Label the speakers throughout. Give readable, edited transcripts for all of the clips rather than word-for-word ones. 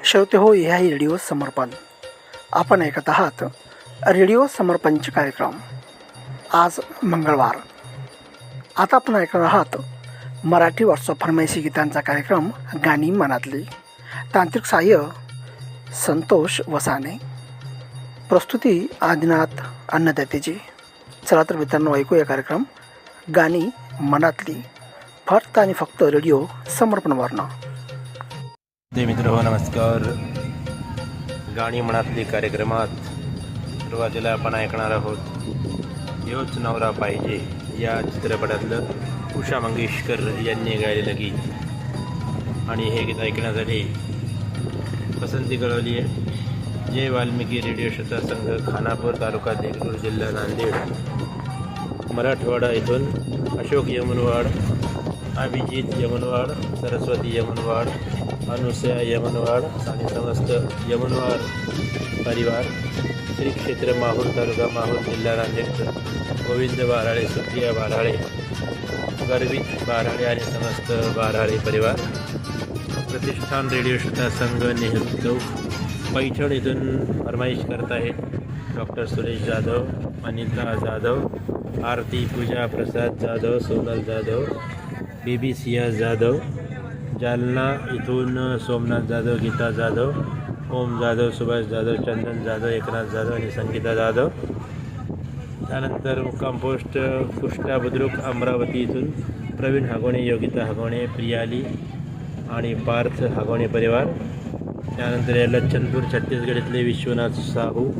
Speaker 1: श्रोते हो, ह्याही रेडिओ समर्पण आपण ऐकत आहात. रेडिओ समर्पणचे कार्यक्रम. आज मंगळवार. आता आपण ऐकणार आहात मराठी व्हॉट्सअप फरमाईशी गीतांचा कार्यक्रम गाणी मनातली. तांत्रिक सहाय्य संतोष वसाने, प्रस्तुती आदिनाथ अन्नदातेजी. चला तर मित्रांनो, ऐकूया कार्यक्रम गाणी मनातली, फक्त आणि फक्त रेडिओ समर्पणवरनं.
Speaker 2: मित्र हो, नमस्कार. गाणी मनातली कार्यक्रमात सुरुवातीला आपण ऐकणार आहोत योच नवरा पाहिजे या चित्रपटातलं उषा मंगेशकर यांनी गायलेलं गीत. आणि हे गीत ऐकण्यासाठी पसंती कळवली आहे जय वाल्मिकी रेडिओ श्रोता संघ, खानापूर तालुका देगलूर, जिल्हा नांदेड, मराठवाडा. इथून अशोक यमनवाड, अभिजित यमनवाड, सरस्वती यमनवाड, अनुसया यमनवाड आणि समस्त यमनवाड परिवार, श्री क्षेत्र माहूर तालुका माहूर, जिल्हा नांदेड, गोविंद बाराळे, सुप्रिया बाराळे, गर्वित बाराळे आणि समस्त बाराळे परिवार. प्रतिष्ठान रेडिओ श्रोता संघ, नेहरू चौक, पैठण इथून फरमाईश करत आहेत डॉक्टर सुरेश जाधव, अनिता जाधव, आरती पूजा प्रसाद जाधव, सोनल जाधव, बेबी सिया जाधव. जालना इथून सोमनाथ जाधव, गीता जाधव, ओम जाधव, सुभाष जाधव, चंदन जाधव, एकनाथ जाधव आणि संगीता जाधव. त्यानंतर मुक्काम पोस्ट पुष्टा बुद्रुक, अमरावती इथून प्रवीण हागोणे, योगिता हागोणे, प्रियाली आणि पार्थ हागोणे परिवार. त्यानंतर या लच्छनपूर छत्तीसगड इथले विश्वनाथ साहू,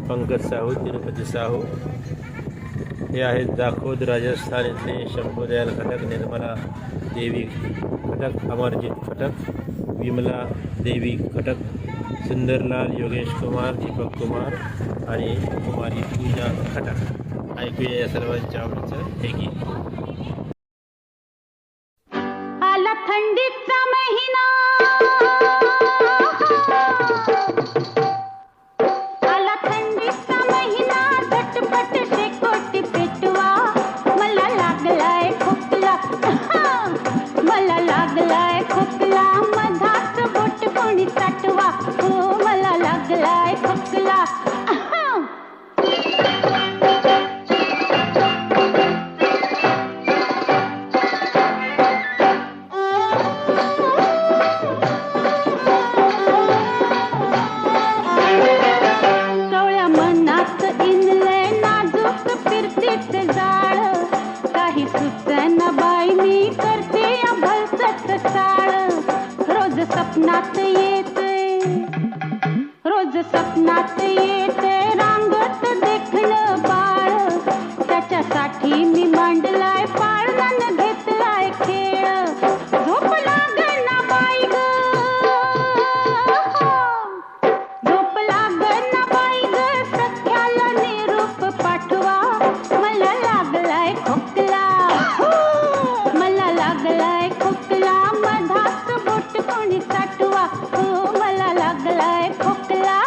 Speaker 2: पंकज साहू, तिरुपती साहू. हे आहेत दाखोद राजस्थान इथले शंभूदयाल खटक, निर्मला देवी खटक, अमरजीत खटक, विमला देवी खटक, सुंदरलाल, योगेश कुमार, दीपक कुमार आणि कुमारी पूजा खटक. ऐकूया या सर्वांच्या आवडीचं हे गीत.
Speaker 3: आला थंडीचा महिना, आला थंडीचा महिना, झटपट शेकोटी पेटवा, मला लागलाय खोकला, मला लागलाय खोकला, मधाच बोट कोणी चाटवा, हो मला लागलाय खोकला. कवळ्या मनात इनले नाजूक फिरतीचे जाळ, काही सुचना बाई मी करते भलतच चाळ. रोज सपनात येते, रोज सपनात येते रांगत देखणं बाळ, त्याच्यासाठी मी मांडलाय पाळणं, घेतलाय खेळ. झोप लागना बाई ग, झोप लागना बाई ग, सख्याला निरूप पाठवा, मला लागलाय खोकला, मला लागलाय खोकला, मधाच बोट कोणी चाटवा, हो मला लागलाय खोकला.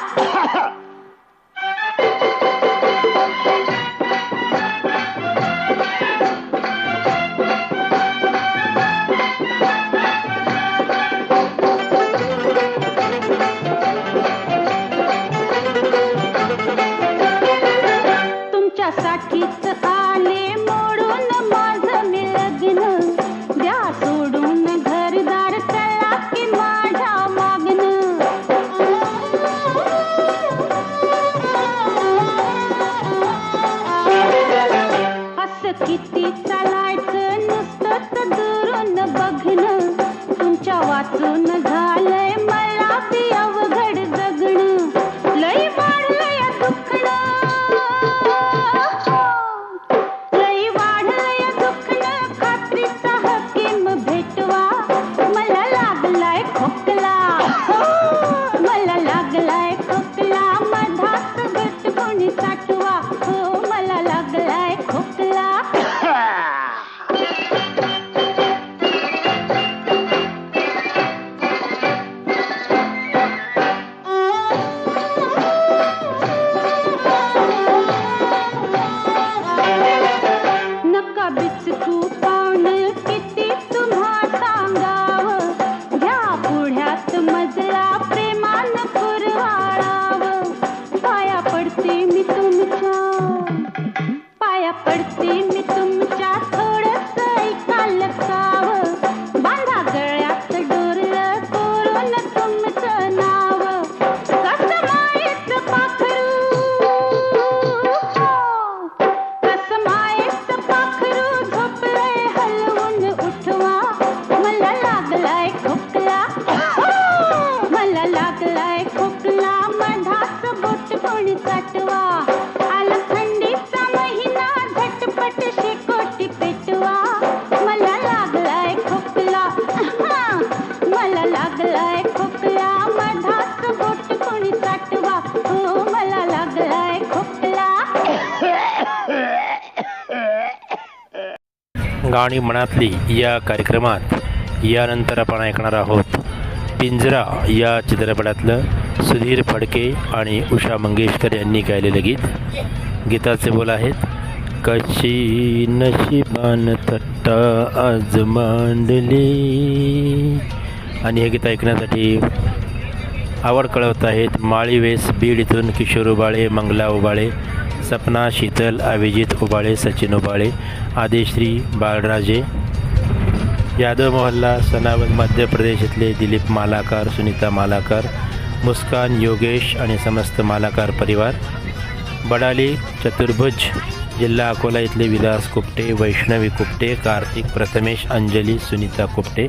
Speaker 2: गाणी मनातली या कार्यक्रमात यानंतर आपण ऐकणार आहोत पिंजरा या चित्रपटातलं सुधीर फडके आणि उषा मंगेशकर यांनी गायलेलं गीत. गीताचे बोल आहेत, कशी नशिबान थट्टा आज मांडली. आणि हे गीत ऐकण्यासाठी आवड कळवत आहेत माळीवेस बीड इथून किशोर उबाळे, मंगला उबाळे, सपना शीतल, अभिजित उबाळे, सचिन उबाळे, आदेश्री, बाळराजे, यादव मोहल्ला, सनावद मध्य प्रदेश इथले दिलीप मालाकार, सुनीता मालाकार, मुस्कान, योगेश आणि समस्त मालाकार परिवार, बडाली, चतुर्भुज, जिल्हा अकोला इथले विलास कुपटे, वैष्णवी कुपटे, कार्तिक, प्रथमेश, अंजली, सुनीता कुपटे,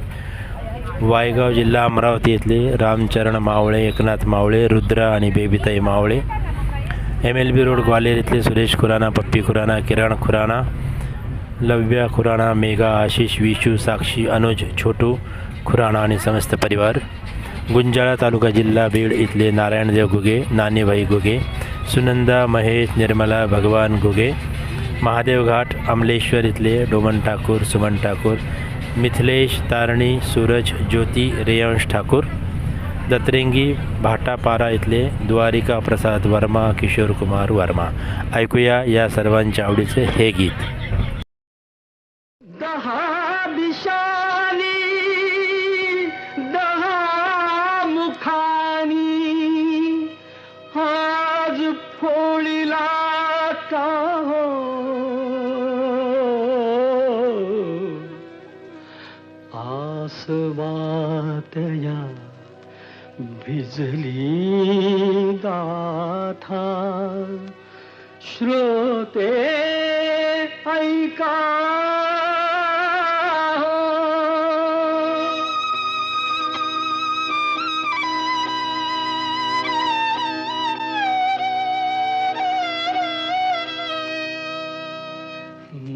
Speaker 2: वायगाव जिल्हा अमरावती इथले रामचरण मावळे, एकनाथ मावळे, रुद्रा आणि बेबीताई मावळे, MLB रोड ग्वालेर इथले सुरेश खुराना, पप्पी खुराना, किरण खुराना, लव्या खुराना, मेघा, आशिष, विशू, साक्षी, अनुज, छोटू खुराना आणि समस्त परिवार, गुंजाळा तालुका जिल्हा बीड इथले नारायणदेव घुगे, नानीभाई घुगे, सुनंदा, महेश, निर्मला, भगवान घुगे, महादेव घाट, अमलेश्वर इथले डोमन ठाकूर, सुमन ठाकूर, मिथिलेश, तारणी, सूरज, ज्योती, रेयांश ठाकूर, दत्रेंगी, भाटापारा इथले द्वारिका प्रसाद वर्मा, किशोर कुमार वर्मा. ऐकूया या सर्वांच्या आवडीचे हे गीत.
Speaker 4: दहा दिशानी दहा मुखानी आज फोळीला का हो आसवातया भिजली गाथा श्रोते ऐका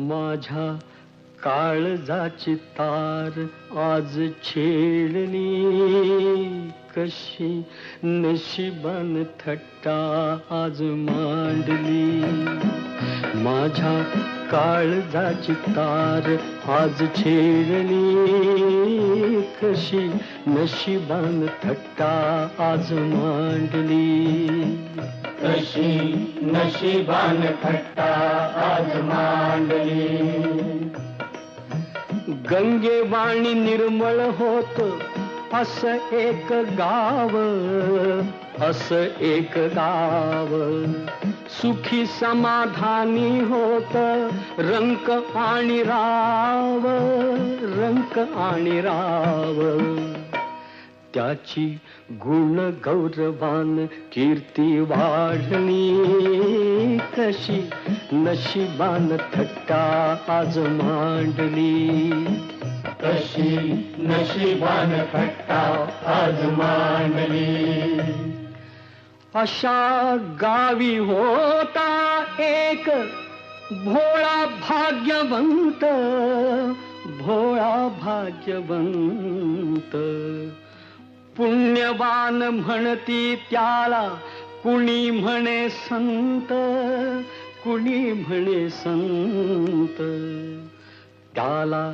Speaker 4: माझ्या काळजाची तार आज छेडली कशी नशिबान थट्टा आज मांडली. माझ्या काळजाची तार आज छेडली कशी नशिबान थट्टा आज मांडली. कशी नशिबान थट्टा आज मांडली. गंगेवाणी निर्मळ होत असं एक गाव, असं एक गाव सुखी समाधानी होत रंक आणि राव, रंक आणि राव. त्याची गुण गौरवान कीर्ती वाढली कशी नशिबान थट्टा आज मांडली. कशी नशिबान थट्टा आज मांडली. अशा गावी होता एक भोळा भाग्यवंत, भोळा भाग्यवंत. पुण्यवान म्हणती त्याला कुणी म्हणे संत, कुणी म्हणे संत. त्याला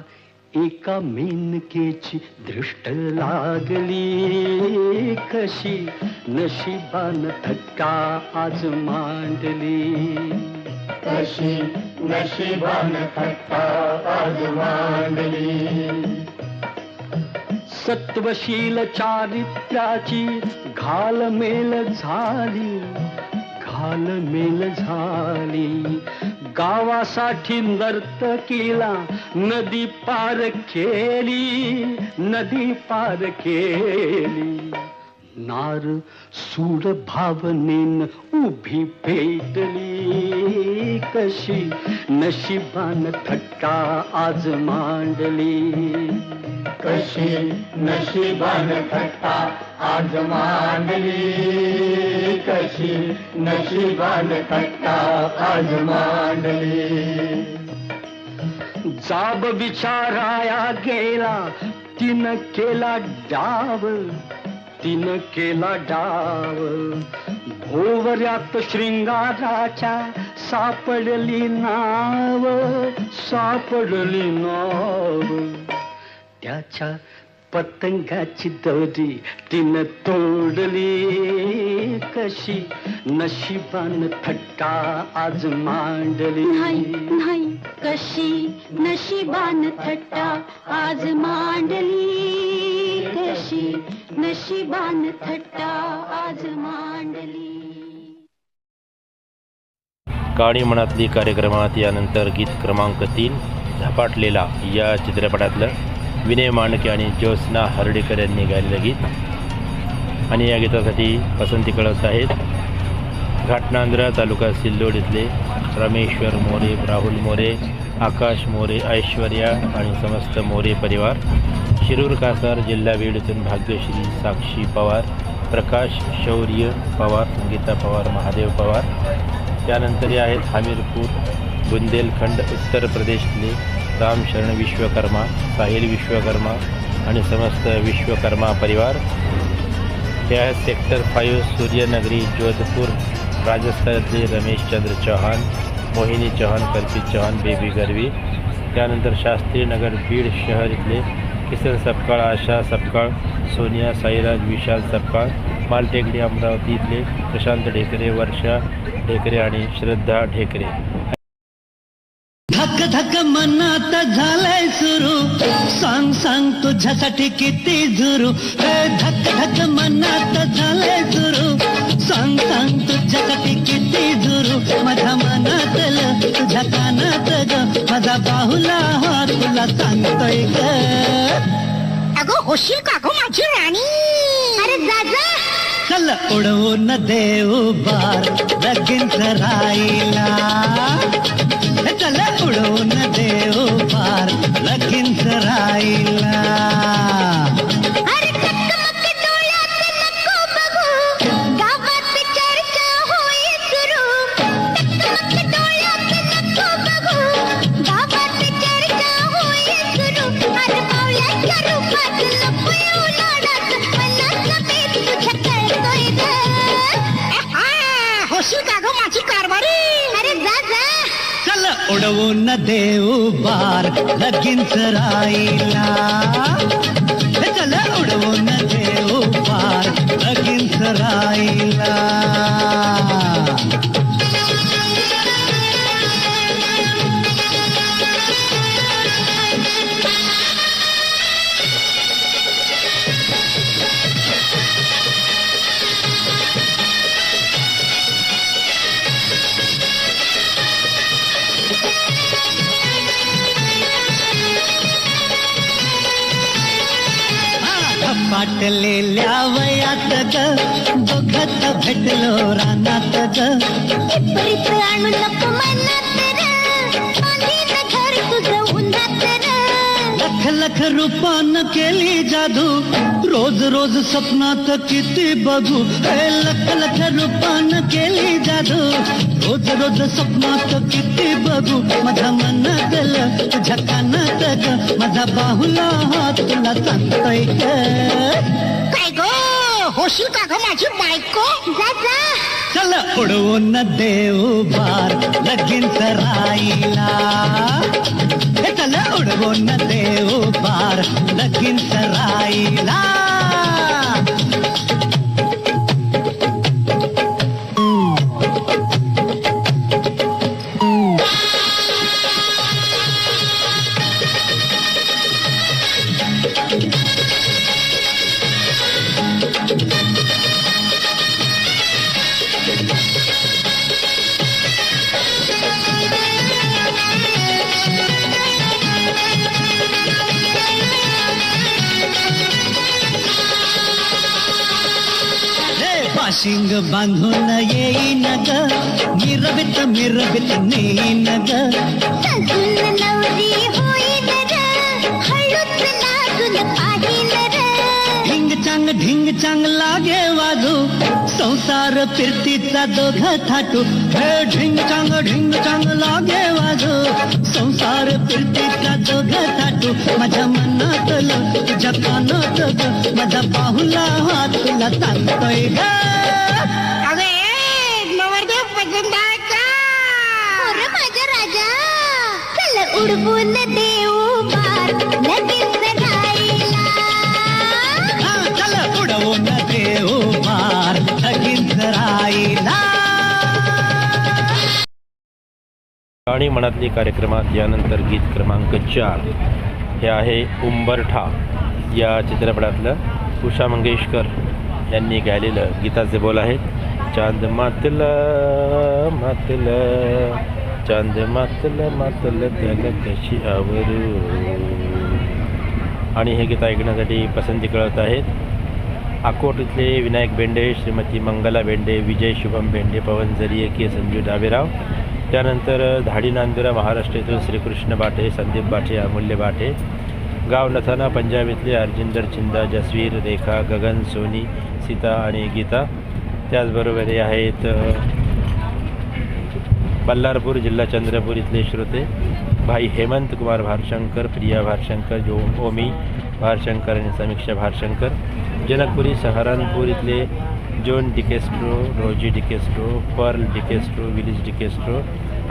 Speaker 4: एका मेनकेची दृष्ट लागली कशी नशिबान थट्टा आज मांडली. कशी नशिबान थट्टा आज मांडली. सत्वशील चारित्र्याची घालमेल झाली, घालमेल झाली. गावासाठी नर्तकीला नदी पार केली, नदी पार केली. नार सूड भावनेन उभी पेटली कशी नशिबान थट्टा आज मांडली. कशी नशिबान थट्टा आज मांडली. कशी नशिबान थट्टा आज मांडली. जाब विचाराया गेला तिनं केला डाव, तिनं केला डाव. भोवऱ्यात शृंगाराच्या सापडली नाव, सापडली नाव, त्याच्या पतंगाची दोरी तिनं तोडली. कशी नशिबान थट्टा आज मांडली.
Speaker 3: नाही नाही कशी नशिबान थट्टा आज मांडली. कशी नशिबान थट्टा आज मांडली.
Speaker 2: गाणी मनातली कार्यक्रमात यानंतर गीत क्रमांक 3 झपाटलेला या चित्रपटातलं विनय मांडके आणि ज्योत्स्ना हर्डीकर यांनी गायलेलं गीत. आणि या गीतासाठी पसंती कळत आहेत घाटनांद्रा तालुका सिल्लोड इथले रामेश्वर मोरे, राहुल मोरे, आकाश मोरे, ऐश्वर्या आणि समस्त मोरे परिवार. शिरूर कासार जिल्हा बीड इथून भाग्यश्री, साक्षी पवार, प्रकाश शौर्य पवार, संगीता पवार, महादेव पवार. त्यानंतर आहेत हमीरपूर बुंदेलखंड उत्तर प्रदेशले रामशरण विश्वकर्मा, साहिल विश्वकर्मा आणि समस्त विश्वकर्मा परिवार. हे आहेत सेक्टर 5 सूर्यनगरी जोधपूर राजस्थानातले रमेशचंद्र चौहान, मोहिनी चौहान, कल्पित चौहान, बेबी गरवी. त्यानंतर शास्त्री नगर बीड शहर इथले किसन सपकाळ, आशा सपकाळ, सोनिया साईराज, विशाल सपकाळ. मालटेकडी अमरावती इथले प्रशांत ढेकरे, वर्षा ढेकरे आणि श्रद्धा ढेकरे.
Speaker 5: धक धक मनात झालंय सुरू, सांग सांग तुझ्यासाठी किती झुरू. धक धक मनात झालंय सुरू, सांग सांग तुझ्यासाठी किती झुरू. माझ्या मनातलं तुझ्या कानात ग, माझा बाहुला हा तुला सांगतोय ग.
Speaker 6: अगं होशील का गं माझी राणी. अरे जा जा.
Speaker 5: चल उडवून देऊ बार लगीन राईला. चल उडवून देऊ बार लगीन राईला.
Speaker 6: अरे टकमक डोळ्यात नको बघू, गावात चर्चा होई सुरू. टकमक डोळ्यात नको बघू, गावात चर्चा होई सुरू. अरे पावलाच्या रूपात लपून उलाढात, मनातलं बेत तुझ्या कळतोय ग. होशील का गं माझी कारभारी. अरे जा जा.
Speaker 5: चल उडवून देऊ बार लगीन राईला. चल उडवून देऊ बार लगीन राईला. पाटलेल्या वयात ग, दोघत भेटलो रानात ग.
Speaker 6: इपरीत आणू नको मनात र, बांधीन घर तुझं उन्हात र.
Speaker 5: लख लख रूपान केली जादू, रोज रोज स्वप्नात किती बघू. लख लख रूपान केली जादू, रोज रोज स्वप्नात किती बघू. माझ्या मनातलं तुझ्या कानात ग, माझा बाहुला हा तुला सांगतोय ग.
Speaker 6: काय गो होशील का गं माझी बायको. जा जा.
Speaker 5: चल उडवून देऊ बार लगीन राईला. चल उडवून देऊ बार लगीन राईला. शिंग बांधून येईन ग, मिरवित मिरवित नेईन ग.
Speaker 6: सजून नवरी होईन र, हळूच लागून पाहिन र.
Speaker 5: ढिंग चांग लागे वाजू, संसार फिरतीचा दोघ थाटू. ढिंग चांग लागे वाजू, संसार फिरतीचा दोघ थाटू. माझ्या मनातलं तुझ्या कानात ग, माझा पाहुला हा तुला सांगतोय ग.
Speaker 6: अरे नवरदेव पसंत आहे का. अरे माझा राजा. चल उडवून देऊ बार लगेच राहिला.
Speaker 5: चल उडवून देऊ बार लगीन राहिला.
Speaker 2: गाणी मनातली कार्यक्रमात यानंतर गीत क्रमांक 4 हे आहे उंबरठा या चित्रपटातलं उषा मंगेशकर यांनी गायलेलं. गीताचे बोल आहेत, चांद मातला मातला चांद मातला मातला त्याला कशी आवरू. आणि हे गीत ऐकण्यासाठी पसंती कळत आहेत अकोट इथले विनायक बेंडे, श्रीमती मंगला बेंडे, विजय शुभम बेंडे, पवन जरिये के संजू डाबेराव. त्यानंतर धाडी नांदुरा महाराष्ट्र येथून श्रीकृष्ण बाटे, संदीप बाटे, अमूल्य बाटे. गाव नथाना पंजाब इथले अर्जिंदर चिंदा, जसवीर, रेखा, गगन, सोनी, सीता आणि गीता. त्याचबरोबर हे आहेत बल्लारपूर जिल्हा चंद्रपूर इथले श्रोते भाई हेमंत कुमार भारशंकर, प्रिया भारशंकर, ओमी भारशंकर आणि समीक्षा भारशंकर. जनकपुरी सहारनपूर इथले जॉन डिकेस्ट्रो, रोजी डिकेस्ट्रो, पर्ल डिकेस्ट्रो, विलिस डिकेस्ट्रो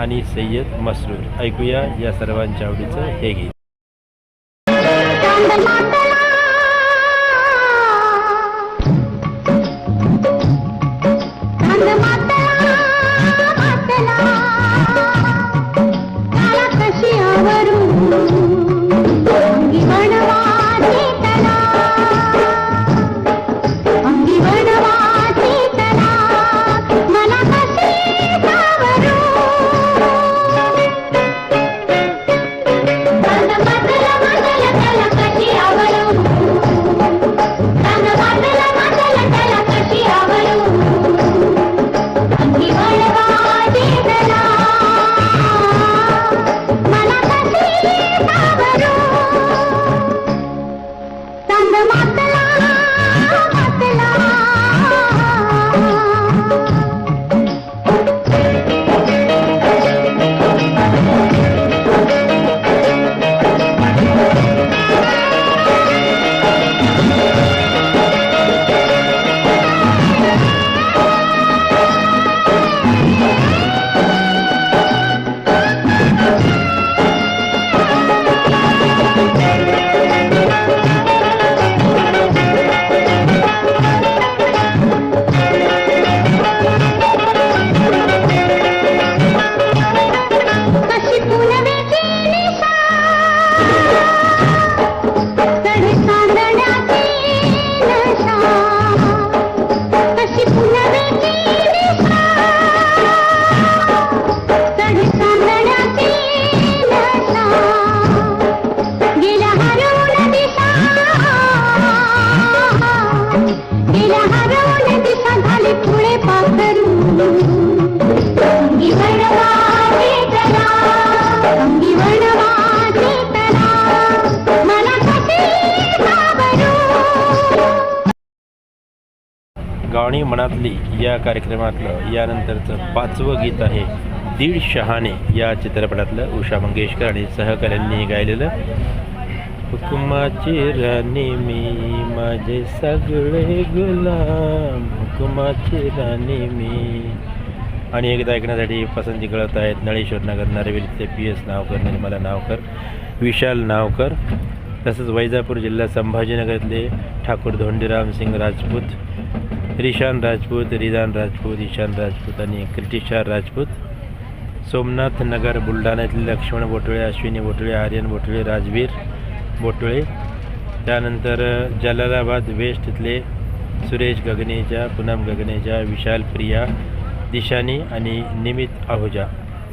Speaker 2: आणि सय्यद मसरूर. ऐकूया या सर्वांच्या आवडीचं हे गीत. गाणी मनातली या कार्यक्रमातलं यानंतरचं 5वं गीत आहे दीड शहाणे या चित्रपटातलं उषा मंगेशकर आणि सहकाऱ्यांनी गायलेलं. हुकुमाची राणी मी माझे सगळे गुलाम, हुकुमाची राणी मी. आणि हे गीत ऐकण्यासाठी पसंती कळत आहेत नळेश्वर नगर नरवेल इथले PS नावकर, निर्मला नावकर, विशाल नावकर. तसंच वैजापूर जिल्हा संभाजीनगर इथले ठाकूर धोंडीराम सिंग राजपूत, रिशान राजपूत, रिदान राजपूत, ईशान राजपूत आणि क्रिटिशा राजपूत. सोमनाथ नगर बुलढाणा इथले लक्ष्मण बोटळे, अश्विनी बोटळे, आर्यन बोटळे, राजवीर बोटळे. त्यानंतर जलालाबाद वेस्ट इथले सुरेश गगनेजा, पूनम गगनेजा, विशाल प्रिया, दिशानी आणि निमित आहुजा.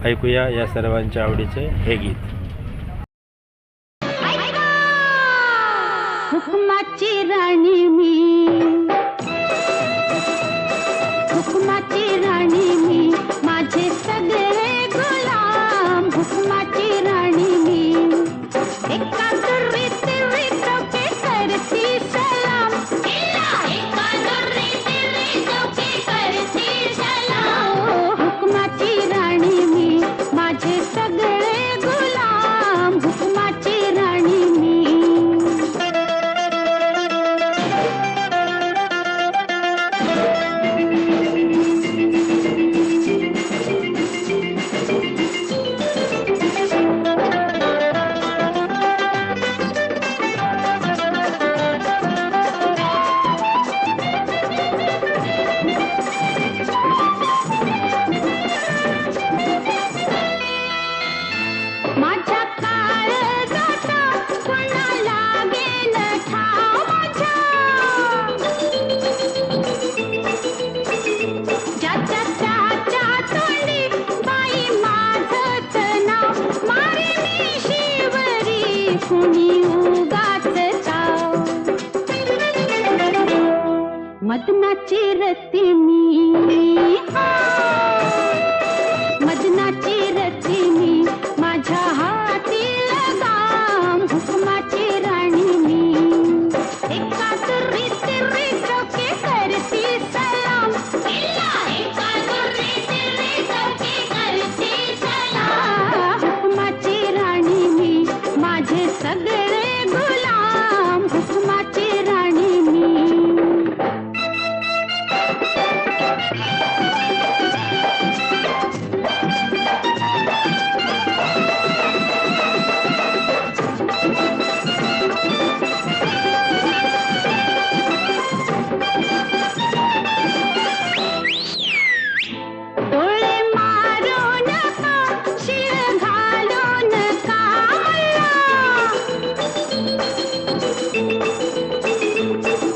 Speaker 2: ऐकूया या सर्वांच्या आवडीचे हे गीत.
Speaker 3: हुकुमाची राणी मी, हुकुमाची राणी मी, माझे सगळे गुलाम, हुकुमाची राणी मी. एका दुर्रीत चौके करती सलाम, एका दुर्रीत चौके करती सलाम. हुकुमाची राणी मी, माझे सगळे गुलाम. मदनाची रती मी मदनाची रती मी माझ्या हाती लगाम हुकमाची राणी मी एका तुरी तिरी चौके करती सलाम एका तुरी तिरी चौके करती सलाम हुकमाची राणी मी माझे सगळे गुलाम हुकमाची राणी मी डोळे मारू नका शिळ घालू नका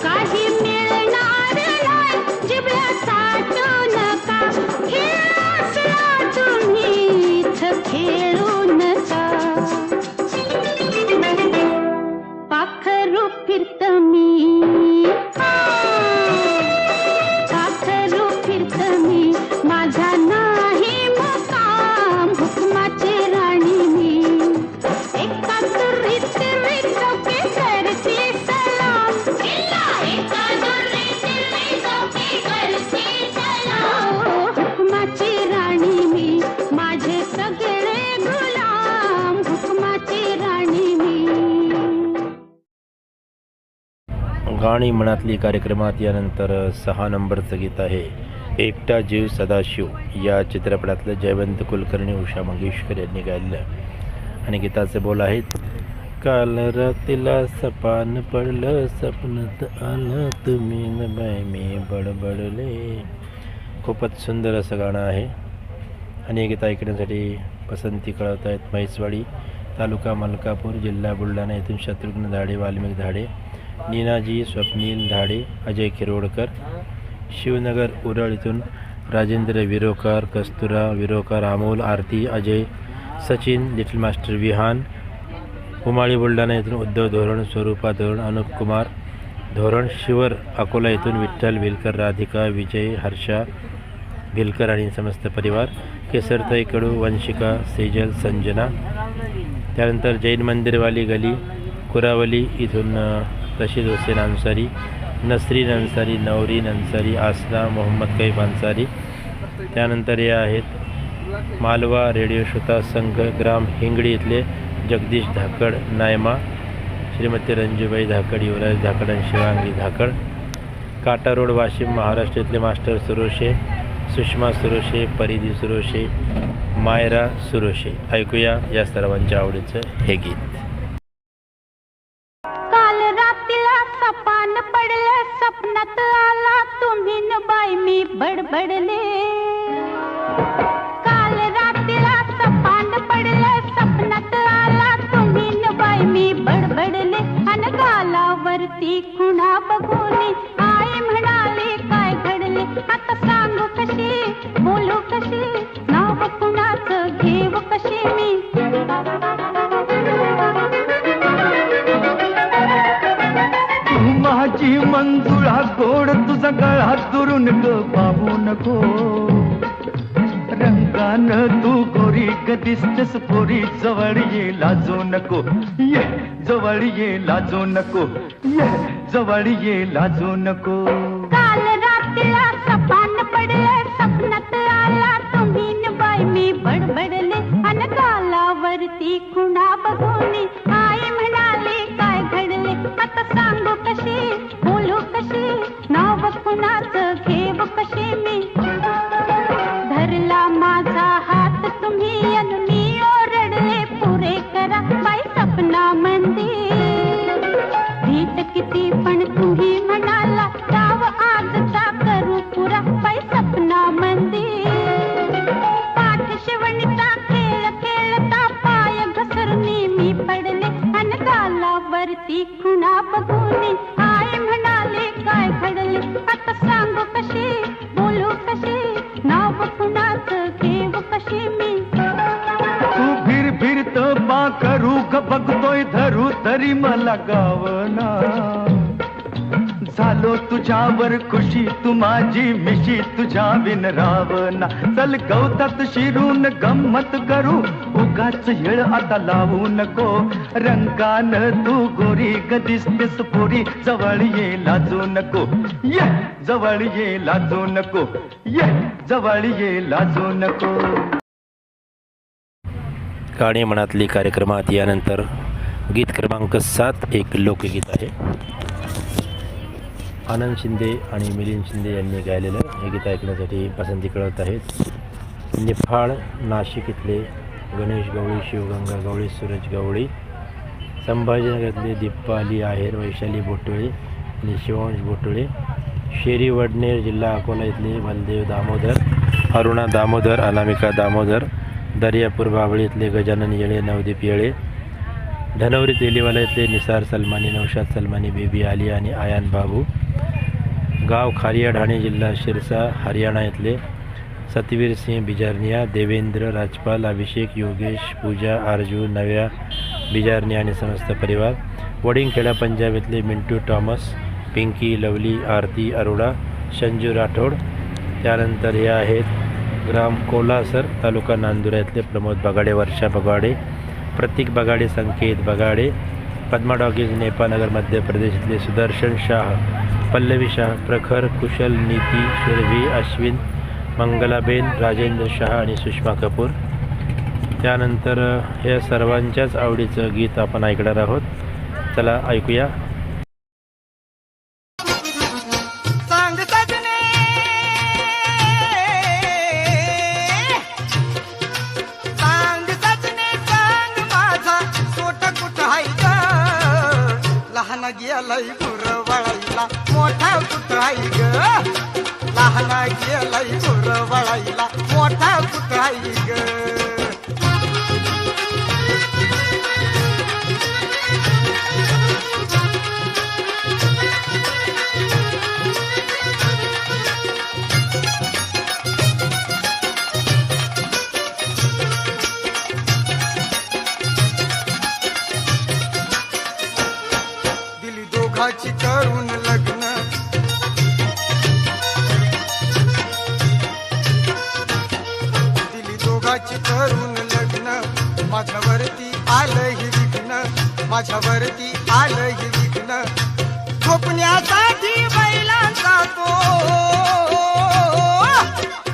Speaker 3: काही मिळणार नाही जिभला साठू नका खेळला तुम्ही इथं खेळू नका पाखरू फिरत मी पाखरू फिरत मी माझा नाही मुकाम हुकमाची राणी मी एका तुरी तिरी चौके करते सलाम एका तुरी तिरी चौके करते सलाम हुकमाची राणी मी माझे सगळे गुलाम हुकमाची राणी मी
Speaker 2: गाणी मनातली कार्यक्रमात यानंतर 6 नंबरचं गीत आहे एकटा जीव सदाशिव या चित्रपटातलं जयवंत कुलकर्णी उषा मंगेशकर यांनी गायलं आणि गीताचे बोल आहेत काल रात्रीला सपान पडलं सपनात आलं तुम्ही न बाय मी बडबडले. खूपच सुंदर असं गाणं आहे आणि हे गीत ऐकण्यासाठी पसंती कळवत आहेत म्हैसवाडी तालुका मलकापूर जिल्हा बुलढाणा येथून शत्रुघ्न धाडे वाल्मिक धाडे नीनाजी स्वप्नील धाडे अजय किरोडकर शिवनगर उरळ इथून राजेंद्र विरोकर कस्तुरा विरोकर अमोल आरती अजय सचिन लिटिल मास्टर विहान उमाळी बुलढाणा येथून उद्धव धोरण स्वरूपा धोरण अनुप कुमार धोरण शिवर अकोला येथून विठ्ठल भिलकर राधिका विजय हर्षा भिलकर आणि समस्त परिवार केसरताई कडू वंशिका सेजल संजना. त्यानंतर जैन मंदिरवाली गली कुरावली इथून रशीद हुसेन अन्सारी नसरीन अन्सारी नवरीन अन्सारी आसना मोहम्मद कैफ अन्सारी. त्यानंतर हे आहेत मालवा रेडिओ श्रोता संघ ग्राम हिंगडी इथले जगदीश धाकड नायमा श्रीमती रंजूबाई धाकड युवराज धाकड आणि शिवांगी धाकड. काटा रोड वाशिम महाराष्ट्र इथले मास्टर सुरोशे सुषमा सुरोशे परिधी सुरोशे मायरा सुरोशे. ऐकूया या सर्वांच्या आवडीचं हे गीत.
Speaker 3: काल रात्रीला सपान पडलं सपनात आला तुम्ही न बाई मी बडबडले काल रात्रीला सपान पडलं सपनात आला तुम्ही न बाई मी बडबडले अन गालावरती खुणा बघून आई म्हणाली काय घडले आता सांगू कशी बोलू कशी नाव कुणाचं घेऊ कशी मी
Speaker 4: माझी मंजुळा गोड तुझा गळा दुरून ग बाबू नको रंगानं तू गोरी ग दिसतेस पोरी जवळ ये लाजू नको ये जवळ ये लाजू नको ये जवळ ये लाजू नको.
Speaker 3: काल रात्रीला सपान पडलं सपनात आला तुम्ही न बाई मी बडबडले अन गालावरती खुणा बघून आई म्हणाली काय घडले आता सांगू कशी बोलू कशी नाव कुणाचं घेऊ कशी मी धरला माझा हात तुम्ही अन मी ओरडले पुरे करा बाई सपना मंदिर भीत किती पण तुम्ही म्हणाला राव आजचा करू पुरा बाई सपना मंदिर पाठ शिवणीचा खेळ खेळता पाय घसरणी मी पडले अन गालावरती खुणा बघून आई म्हणाले काय घडले आता सांगू कशी बोलू कशी नाव कुणाचं घेऊ कशी मी
Speaker 4: तू फिर फिरत बा करू ग बघतोय धरू तरी मला गावना झालं झालो तुझ्यावर खुशी, तू माझी मिशी तुझ्या बिन रावना. चल गवतात शिरून गंमत करू, उगाच येळ आता लावू नको. रंगान तू गोरी ग दिसतेस पोरी, जवळ ये लाजू नको. ये जवळ ये लाजू नको, ये जवळ ये लाजू नको.
Speaker 2: गाणी मनातली कार्यक्रमात यानंतर गीत क्रमांक 7 एक लोकगीत आहे. आनंद शिंदे आणि मिलिंद शिंदे यांनी गायलेलं हे गीत ऐकण्यासाठी पसंती कळत आहेत. निफाड नाशिक इथले गणेश गवळी, शिवगंगा गवळी, सूरज गवळी, संभाजीनगरातले दीपाली आहेर, वैशाली बोटोळे आणि शिवांश बोटोळे, शेरी वडनेर जिल्हा अकोला इथले बलदेव दामोदर, अरुणा दामोदर, अनामिका दामोदर, दर्यापूर बाबळी इथले गजानन येळे, नवदीप येळे, धनवरी तेलीवाला इथले निसार सलमानी, नौशाद सलमानी, बेबी आलिया आणि आयान बाबू, गाव खारिया ठाणे जिल्हा शिरसा हरियाणा इथले सतवीर सिंह बिजारनिया, देवेंद्र राजपाल, अभिषेक, योगेश, पूजा, आरजू, नव्या बिजारनिया आणि समस्त परिवार, वडिंगखेडा पंजाब इथले मिंटू टॉमस, पिंकी, लवली, आरती अरोडा, संजू राठोड. त्यानंतर हे आहेत ग्राम कोल्हासर तालुका नांदुरा इथले प्रमोद बगाडे, वर्षा बगाडे, प्रतीक बगाडे, संकेत बगाडे, पद्मा डॉकीज नेपाळनगर मध्य प्रदेश इथले सुदर्शन शाह, पल्लवी शाह, प्रखर, कुशल, नीती, सुरभी, अश्विन, मंगलाबेन, राजेंद्र शाह आणि सुषमा कपूर. त्यानंतर हे सर्वांच्याच आवडीचं गीत आपण ऐकणार आहोत. चला ऐकूया.
Speaker 7: गेलय गुरवळायला मोठा कुठाई ग, लहान गेलय गुरवळायला मोठा कुठाई ग. दोघाची करून लग्न, दिली दोघाची करून लग्न, माझ्यावरती आलं ही विघ्न, माझ्यावरती आलं ही विघ्न. झोपण्यासाठी बैलांचा तो,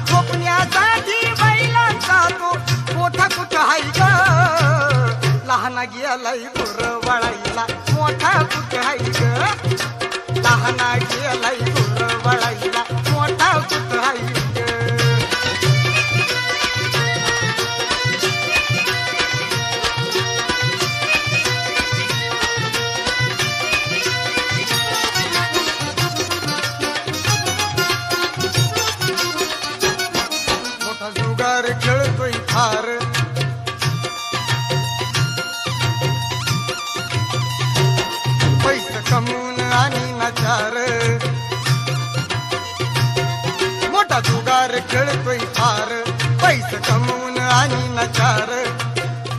Speaker 7: झोपण्यासाठी बैलांचा तो मोठा कुठं हाय ग, लहान गेलाय गुरवळायला मोठा कुठं हाय ग, लहान गेलाय गुरवळायला मोठा कुठं हाय ग. मोठा जुगार खेळतोय फार, पैसे कमवून आणि नचार, मोठा जुगार खेळतोय फार, पैसे कमवून आणि नचार.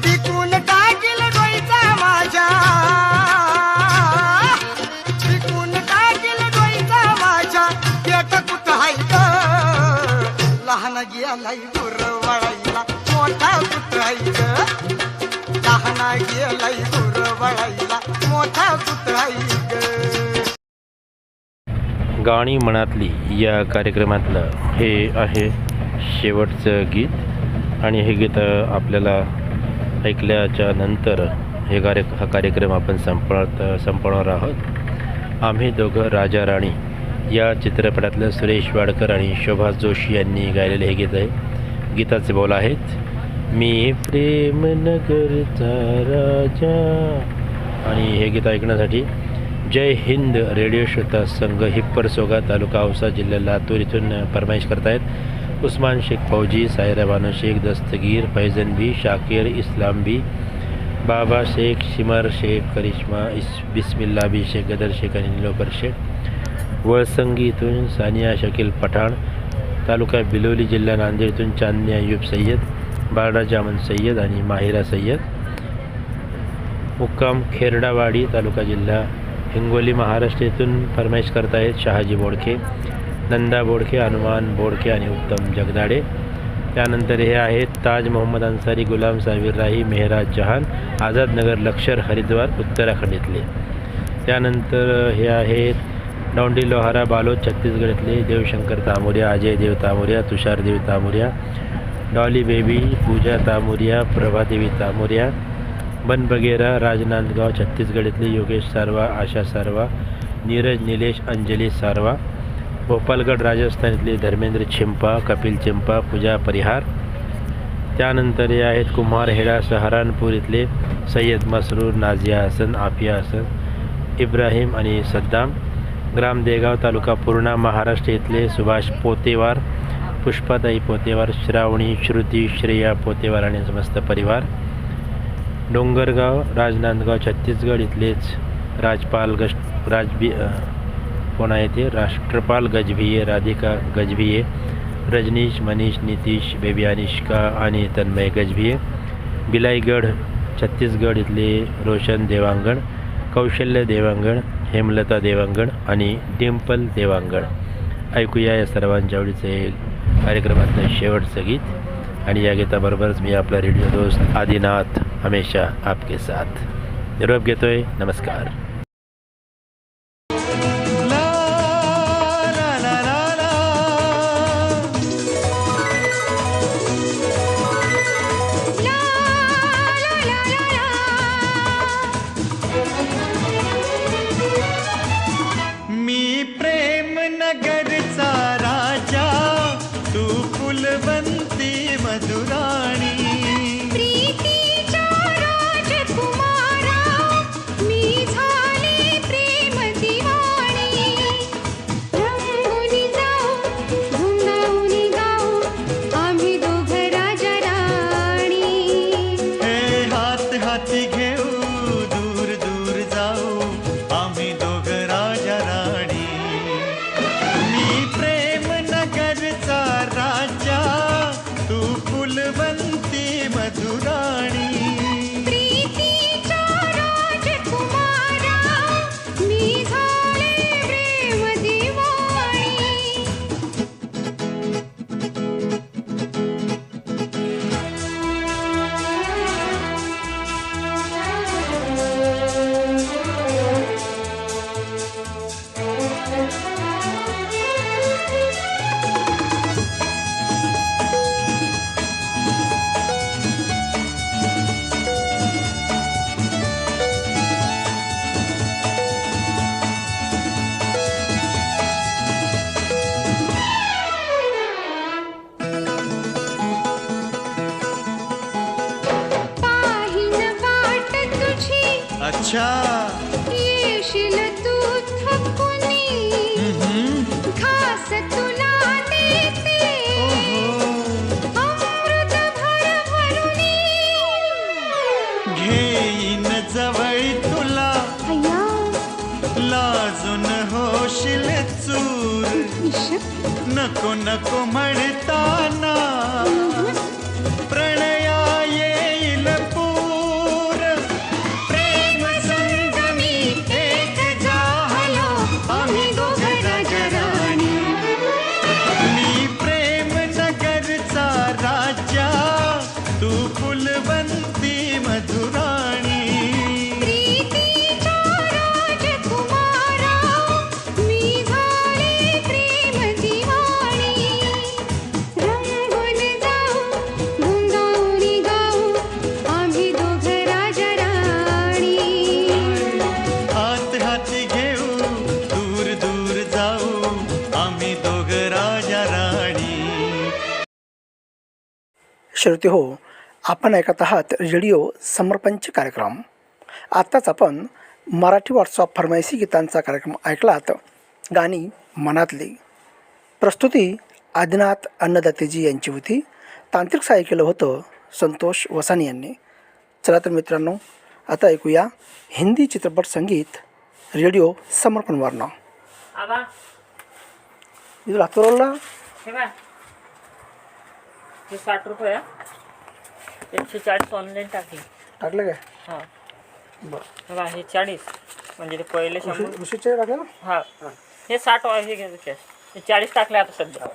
Speaker 7: विकून टाकील डोईचा माझ्या, विकून टाकील डोईचा माझ्या, पेट कुठं हाय ग, लहान गेलाय गुरवळायला मोठा कुठं हाय ग, लहान गेलाय गुरवळायला मोठा कुठं हाय ग.
Speaker 2: गाणी मनातली या कार्यक्रमातलं हे आहे शेवटचं गीत आणि हे गीत आपल्याला ऐकल्याच्या नंतर हा कार्यक्रम आपण संपवणार आहोत. आम्ही दोघं राजा राणी या चित्रपटातलं सुरेश वाडकर आणि शोभा जोशी यांनी गायलेले हे गीत आहे. गीताचे बोल आहेत, मी प्रेम नगरचा राजा. आणि हे गीत ऐकण्यासाठी जय हिंद रेडिओ श्रोता संघ हिप्परसोगा तालुका औसा जिल्हा लातूर इथून फरमाईश करतायत. उस्मान शेख फौजी, सायरा बानो शेख, दस्तगीर, फैजन बी, शाकीर, इस्लाम बी, बाबा शेख, शिमर शेख, करिश्मा, बिस्मिल्ला बी शेख, गदर शेख आणि निलोफर शेख. वळसंगी इथून सानिया शकील पठाण, तालुका बिलोली जिल्हा नांदेड इथून चांदनी अय्यूब सय्यद, बारडा जामन सय्यद आणि माहिरा सय्यद. मुक्काम खेरडावाडी तालुका जिल्हा हिंगोली महाराष्ट्र येथून फरमाईश करत आहेत शहाजी बोडखे, नंदा बोडखे, हनुमान बोडखे आणि उत्तम जगदाडे. त्यानंतर हे आहेत ताज मोहम्मद अन्सारी, गुलाम साबिर राही, मेहराज जहान, आझादनगर लक्षर हरिद्वार उत्तराखंड इथले. त्यानंतर हे आहेत डोंडी लोहारा बालोद छत्तीसगड इथले देवशंकर तामोरिया, अजय देव तामोरिया, तुषार देव तामोरिया, डॉली बेबी, पूजा तामोरिया, प्रभादेवी तामोरिया, बन बगेरा राजनांदगाव छत्तीसगड इथले योगेश सारवा, आशा सारवा, नीरज निलेश, अंजली सारवा, भोपालगड राजस्थान इथले धर्मेंद्र चिंपा, कपिल चिंपा, पूजा परिहार. त्यानंतर हे आहेत कुम्हार हेडा सहारानपूर इथले सय्यद मसरूर, नाझिया हसन, आफिया हसन, इब्राहिम आणि सद्दाम. ग्राम देगाव तालुका पूर्णा महाराष्ट्र इथले सुभाष पोतेवार, पुष्पाताई पोतेवार, श्रावणी, श्रुती, श्रेया पोतेवार आणि समस्त परिवार. डोंगरगाव राजनांदगाव छत्तीसगड इथलेच कोण आहे ते राष्ट्रपाल गजभिये, राधिका गजभिये, रजनीश, मनीष, नितीश, बेबी अनिष्का आणि तन्मय गजभिये. बिलाईगड छत्तीसगड इथले रोशन देवांगण, कौशल्य देवांगण, हेमलता देवांगण आणि डिंपल देवांगण. ऐकूया या सर्वांच्या आवडीचे कार्यक्रमातलं शेवटचं गीत आणि या गीताबरोबरच मी आपला रेडिओ दोस्त आदिनाथ हमेशा आपके साथ निरोप घेतोय. नमस्कार.
Speaker 4: मी प्रेम नगरचा राजा, तू फुलवंती मधुराणी.
Speaker 3: प्रीतीच्या राजकुमारा, मी झाले प्रेम दिवाणी. रंगूनी जाऊ, घुंगाऊनी गाऊ, आम्ही दोघं राजा राणी.
Speaker 4: हे हात हाती घेऊ, दूर दूर जाऊ, आम्ही दोघं राजा राणी. मी प्रेम नगरचा राजा, तू फुलवंती मधुराणी.
Speaker 3: प्रीतीच्या राजकुमारा, मी झाले प्रेम दिवाणी. पाहिन वाट तुझी,
Speaker 4: अच्छा.
Speaker 3: येशील तू थकुनी. घास तुला देते, अमृत भरभरुनी.
Speaker 4: घेईन जवळ तुला,
Speaker 3: अय्या,
Speaker 4: लाजून होशील चूर. नको नको म्हणताना प्रणया येईल पूर. प्रेम संगमी एक झालो, आम्ही दोघं राजा राणी. मी प्रेम नगरचा राजा, तू फुलवंती मधुराणी.
Speaker 3: प्रीतीच्या राजकुमारा, मी झाले प्रेम दिवाणी. रंगून जाऊ, घुंगाऊनी गाऊ, आम्ही दोघं राजा राणी.
Speaker 4: हात हाती घेऊ, दूर दूर जाऊ, आम्ही दोघं राजा राणी.
Speaker 1: श्रोते हो, आपण ऐकत आहात रेडिओ समर्पणचे कार्यक्रम. आत्ताच आपण मराठी व्हॉट्सअप फरमाईशी गीतांचा कार्यक्रम ऐकलात. गाणी मनातली. प्रस्तुती आदिनाथ अन्नदातेजी यांची होती. तांत्रिक सहाय्य केलं होतं संतोष वसानी यांनी. चला तर मित्रांनो, आता ऐकूया हिंदी चित्रपट संगीत रेडिओ समर्पणवरनं.
Speaker 8: आबा
Speaker 1: इथं लातूरला
Speaker 8: हे बाय, हे 60 रुपये, 140 ऑनलाईन टाकले.
Speaker 1: टाकलं काय?
Speaker 8: हां
Speaker 1: बरं.
Speaker 8: हे बघा, हे 40 म्हणजे ते पहिले 100
Speaker 1: ऋषीचे टाकले ना.
Speaker 8: हा हे 60 हे घ्यायचं कॅश, हे 40 टाकले आता सध्या.